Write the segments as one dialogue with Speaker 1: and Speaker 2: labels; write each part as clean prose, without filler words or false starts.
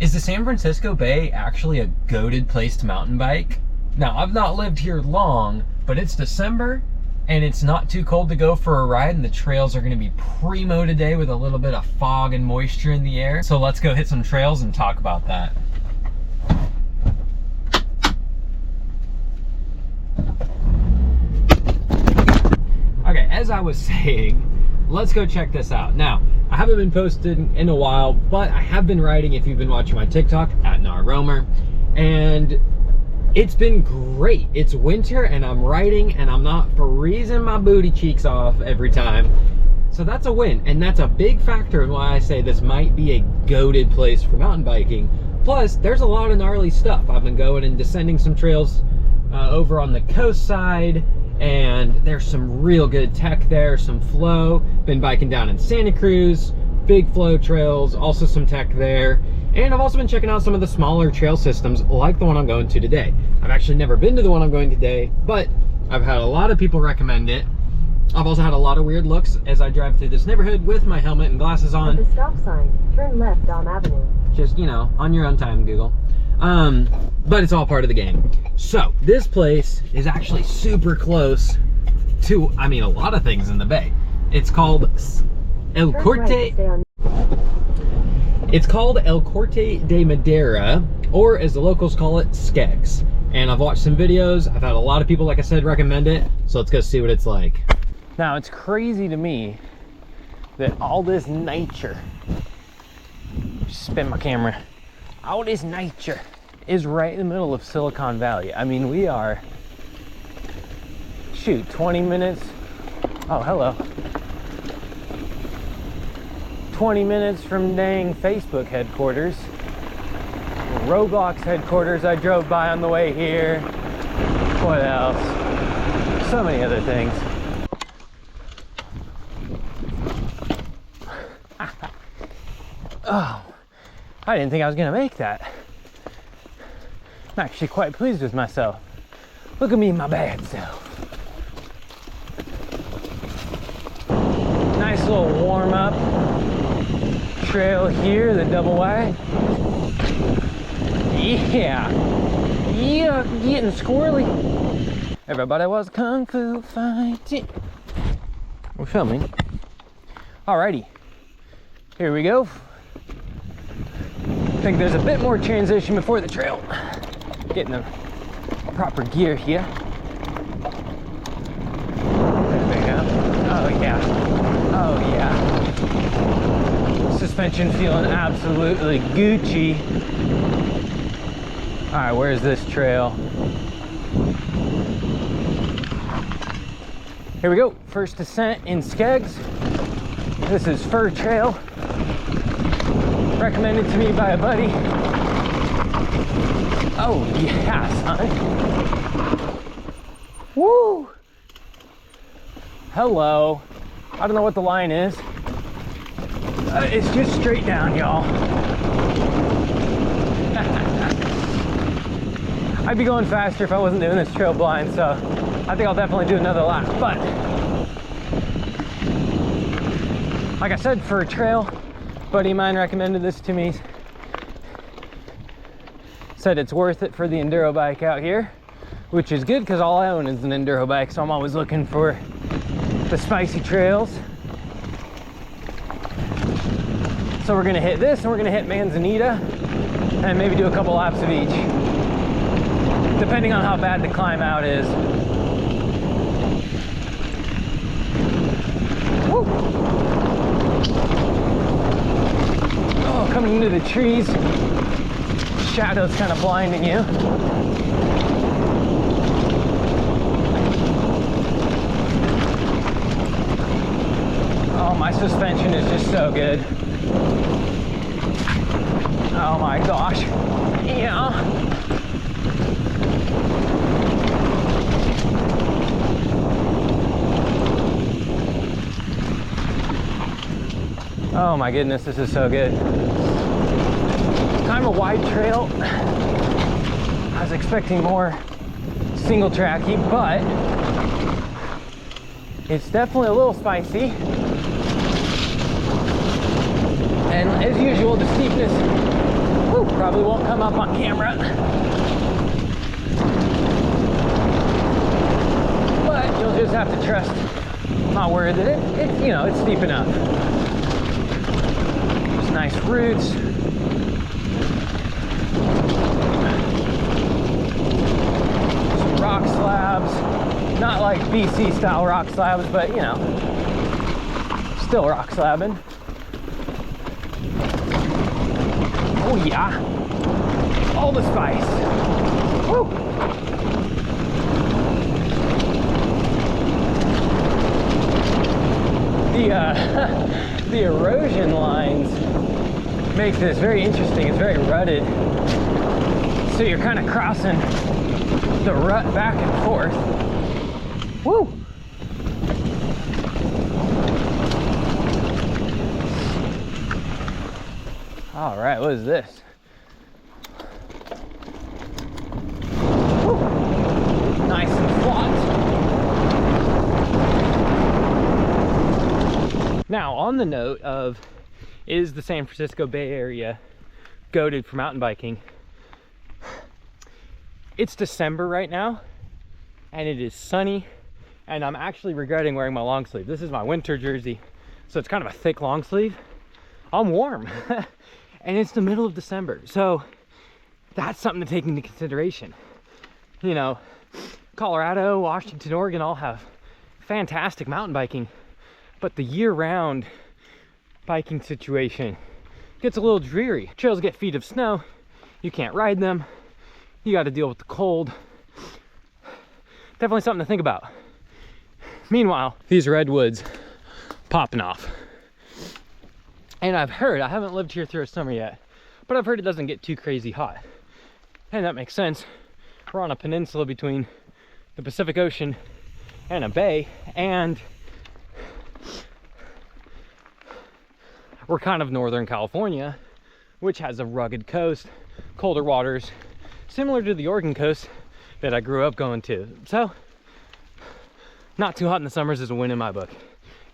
Speaker 1: Is the San Francisco Bay actually a goated place to mountain bike? Now, I've not lived here long, but it's December and it's not too cold to go for a ride, and the trails are going to be primo today with a little bit of fog and moisture in the air. So let's go hit some trails and talk about that. Okay, as I was saying, let's go check this out. Now, I haven't been posting in a while, but I have been riding if you've been watching my TikTok at @NarRoamer, and it's been great. It's winter and I'm riding and I'm not freezing my booty cheeks off every time. So that's a win, and that's a big factor in why I say this might be a goated place for mountain biking. Plus, there's a lot of gnarly stuff. I've been going and descending some trails over on the coast side, and there's some real good tech there, some flow. Been biking down in Santa Cruz, big flow trails, also some tech there. And I've also been checking out some of the smaller trail systems like the one I'm going to today. I've actually never been to the one I'm going today, but I've had a lot of people recommend it. I've also had a lot of weird looks as I drive through this neighborhood with my helmet and glasses on.
Speaker 2: At the stop sign, turn left on Avenue.
Speaker 1: Just, you know, on your own time, Google. But it's all part of the game. So this place is actually super close to, I mean, a lot of things in the bay. It's called El Corte. It's called El Corte De Madera, or as the locals call it, Skeggs. And I've watched some videos. I've had a lot of people, like I said, recommend it. So let's go see what it's like. Now, it's crazy to me that all this nature, spin my camera, all this nature is right in the middle of Silicon Valley. I mean, we are, shoot, 20 minutes. Oh, hello. 20 minutes from dang Facebook headquarters. Roblox headquarters I drove by on the way here. What else? So many other things. Oh, I didn't think I was gonna make that. I'm actually quite pleased with myself. Look at me and my bad self. Nice little warm up trail here, the double wide. Yeah, getting squirrely. Everybody was kung fu fighting. We're filming. Alrighty, here we go. I think there's a bit more transition before the trail. Getting the proper gear here. There we go. Oh yeah. Oh yeah. Suspension feeling absolutely Gucci. All right, where's this trail? Here we go. First descent in Skeggs. This is Fir Trail. Recommended to me by a buddy. Oh yeah, son. Woo! Hello. I don't know what the line is. It's just straight down, y'all. I'd be going faster if I wasn't doing this trail blind, so I think I'll definitely do another lap. But like I said, for a trail, a buddy of mine recommended this to me. Said it's worth it for the enduro bike out here, which is good because all I own is an enduro bike, so I'm always looking for the spicy trails. So we're gonna hit this, and we're gonna hit Manzanita, and maybe do a couple laps of each, depending on how bad the climb out is. Woo. Oh, coming into the trees, shadows kind of blinding you. Oh, my suspension is just so good. Oh my gosh. Yeah. Oh my goodness, this is so good. Kind of a wide trail. I was expecting more single tracky, but it's definitely a little spicy. And as usual, the steepness, woo, Woo, probably won't come up on camera. But you'll just have to trust my word that it's you know, it's steep enough. There's nice roots. Some rock slabs. Not like BC style rock slabs, but you know, still rock slabbing. Oh yeah, all the spice. Woo. The erosion lines make this very interesting. It's very rutted, so you're kind of crossing the rut back and forth. Woo! All right, what is this? Woo. Nice and flat. Now, on the note of, is the San Francisco Bay Area goated for mountain biking? It's December right now, and it is sunny, and I'm actually regretting wearing my long sleeve. This is my winter jersey, so it's kind of a thick long sleeve. I'm warm. And it's the middle of December, so that's something to take into consideration. You know, Colorado, Washington, Oregon all have fantastic mountain biking, but the year-round biking situation gets a little dreary. Trails get feet of snow, you can't ride them, you got to deal with the cold. Definitely something to think about. Meanwhile, these redwoods popping off. And I've heard, I haven't lived here through a summer yet, but I've heard it doesn't get too crazy hot. And that makes sense. We're on a peninsula between the Pacific Ocean and a bay, and we're kind of Northern California, which has a rugged coast, colder waters, similar to the Oregon coast that I grew up going to. So, not too hot in the summers is a win in my book.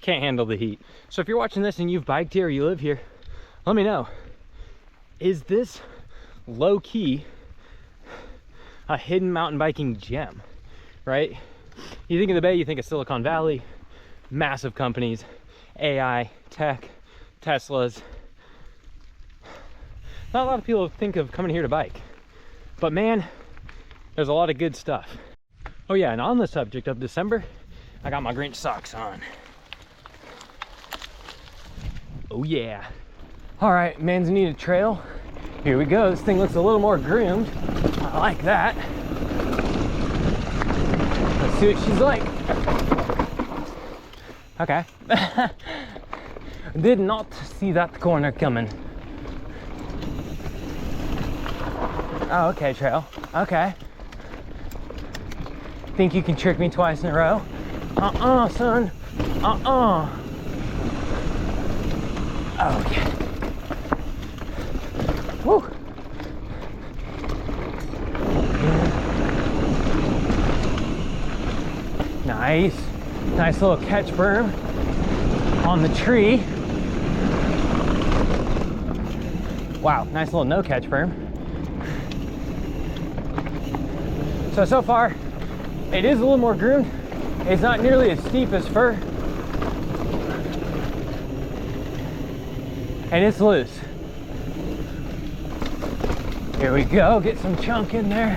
Speaker 1: Can't handle the heat. So if you're watching this and you've biked here or you live here, let me know. Is this low-key a hidden mountain biking gem, right? You think of the Bay, you think of Silicon Valley, massive companies, AI, tech, Teslas. Not a lot of people think of coming here to bike, but man, there's a lot of good stuff. Oh yeah, and on the subject of December, I got my Grinch socks on. Oh yeah. All right, Manzanita Trail. Here we go. This thing looks a little more groomed. I like that. Let's see what she's like. Okay. Did not see that corner coming. Oh, okay, Trail. Okay. Think you can trick me twice in a row? Son. Okay. Woo. Nice. Nice little catch berm on the tree. Wow, nice little no catch berm. So far, it is a little more groomed. It's not nearly as steep as Fir. And it's loose. Here we go, get some chunk in there.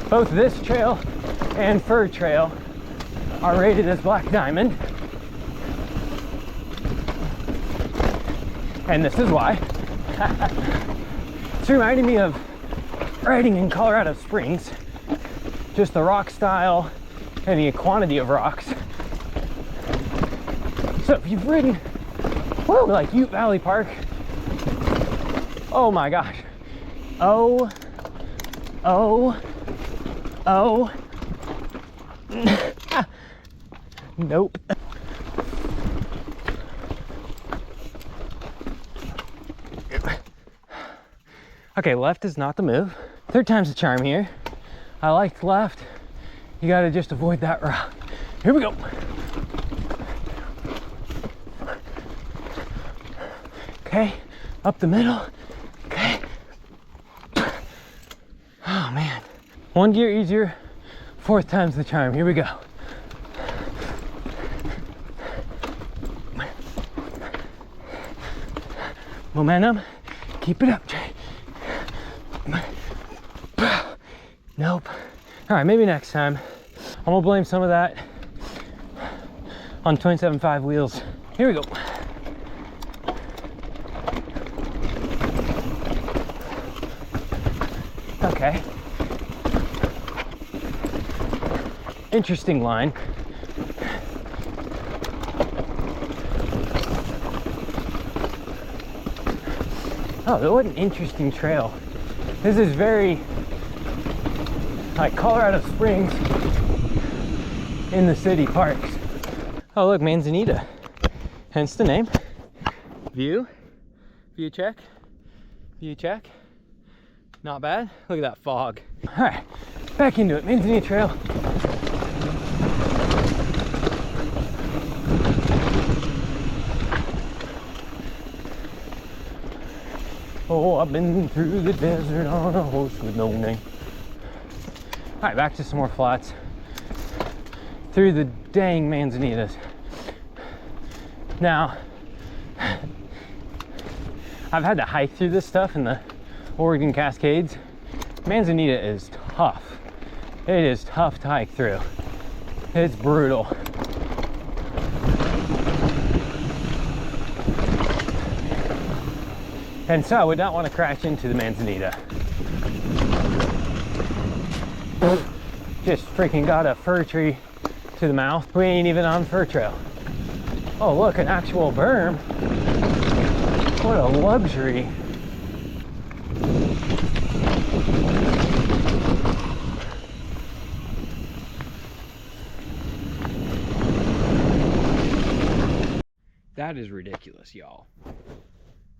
Speaker 1: Both this trail and Fir Trail are rated as Black Diamond. And this is why. It's reminding me of riding in Colorado Springs. Just the rock style and the quantity of rocks. So if you've ridden, woo, like Ute Valley Park, oh my gosh. Oh. Nope. Okay, left is not the move. Third time's the charm here. I like left. You gotta just avoid that rock. Here we go. Okay, up the middle. Okay. Oh man. One gear easier, fourth time's the charm. Here we go. Momentum, keep it up, Jay. Nope. All right, maybe next time. I'm gonna blame some of that on 27.5 wheels. Here we go. Okay. Interesting line. Oh, what an interesting trail. This is very like Colorado Springs in the city parks. Oh look, Manzanita, hence the name. View check, view check. Not bad. Look at that fog. All right, back into it. Manzanita Trail. Oh, I've been through the desert on a horse with no name. All right, back to some more flats. Through the dang Manzanitas. Now, I've had to hike through this stuff in the Oregon Cascades. Manzanita is tough. It is tough to hike through. It's brutal. And so I would not want to crash into the Manzanita. Just freaking got a fir tree to the mouth. We ain't even on Fir Trail. Oh look, an actual berm. What a luxury. That is ridiculous, y'all.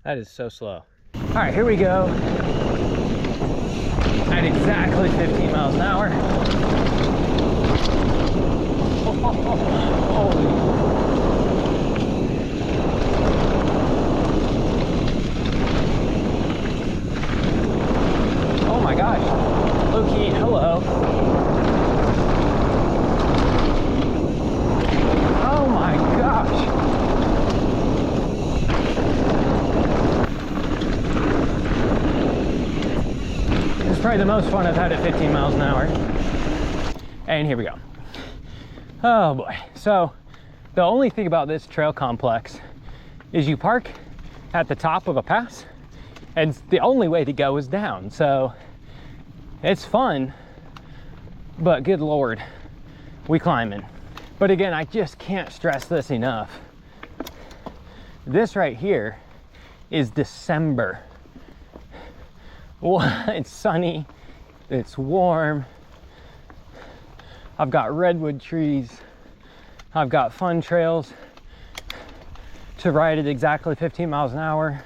Speaker 1: That is so slow. All right, here we go. At exactly 15 miles an hour. Oh my gosh. Loki, hello. Oh my gosh. It's probably the most fun I've had at 15 miles an hour. And here we go. Oh boy. So the only thing about this trail complex is you park at the top of a pass and the only way to go is down. So it's fun, but good Lord, we climbing. But again, I just can't stress this enough. This right here is December. It's sunny, it's warm. I've got redwood trees. I've got fun trails to ride at exactly 15 miles an hour.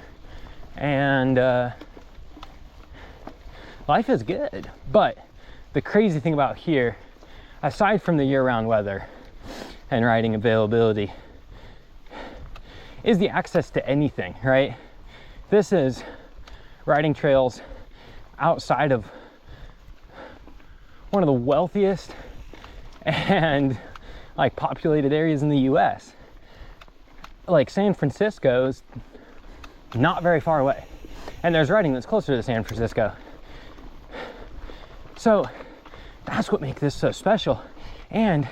Speaker 1: And life is good. But the crazy thing about here, aside from the year-round weather and riding availability, is the access to anything, right? This is riding trails outside of one of the wealthiest and like populated areas in the US. Like San Francisco is not very far away, and there's riding that's closer to San Francisco. So that's what makes this so special. And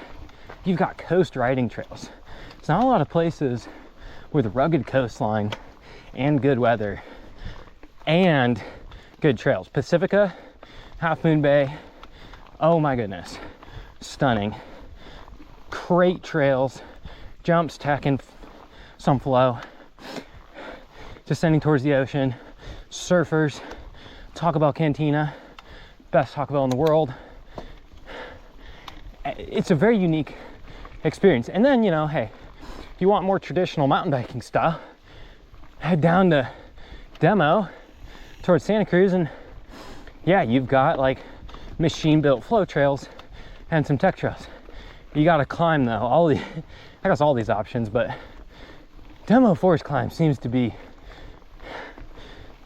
Speaker 1: you've got coast riding trails. It's not a lot of places with rugged coastline and good weather and good trails. Pacifica, Half Moon Bay, oh my goodness, stunning. Great trails, jumps, tacking, some flow, descending towards the ocean, surfers, Taco Bell Cantina, best Taco Bell in the world. It's a very unique experience. And then, you know, hey, if you want more traditional mountain biking style, head down to Demo towards Santa Cruz, and yeah, you've got like machine built flow trails and some tech trails. You got to climb though. I guess all these options, but Demo Forest Climb seems to be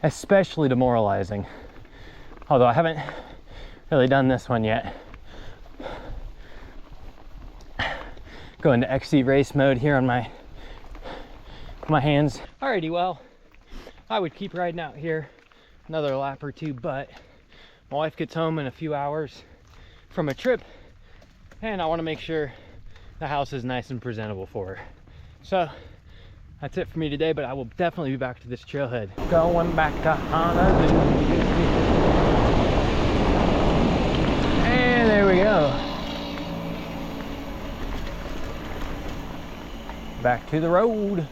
Speaker 1: especially demoralizing. Although I haven't really done this one yet. Go into XC race mode here on my hands. Alrighty, well, I would keep riding out here another lap or two, but my wife gets home in a few hours from a trip and I want to make sure the house is nice and presentable for her. So that's it for me today, but I will definitely be back to this trailhead. Going back to Honolulu. And there we go. Back to the road.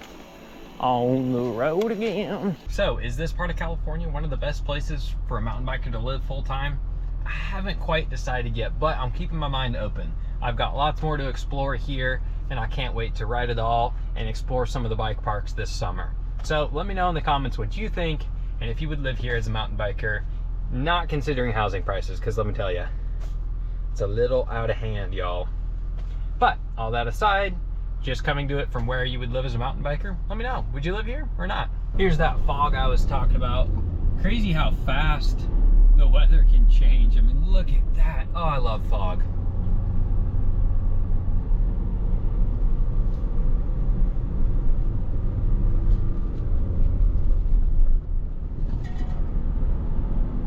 Speaker 1: On the road again. So, is this part of California one of the best places for a mountain biker to live full time? I haven't quite decided yet, but I'm keeping my mind open. I've got lots more to explore here, and I can't wait to ride it all and explore some of the bike parks this summer. So let me know in the comments what you think, and if you would live here as a mountain biker, not considering housing prices, because let me tell you, it's a little out of hand, y'all. But all that aside, just coming to it from where you would live as a mountain biker, let me know. Would you live here or not? Here's that fog I was talking about. Crazy how fast the weather can change. I mean, look at that. Oh, I love fog.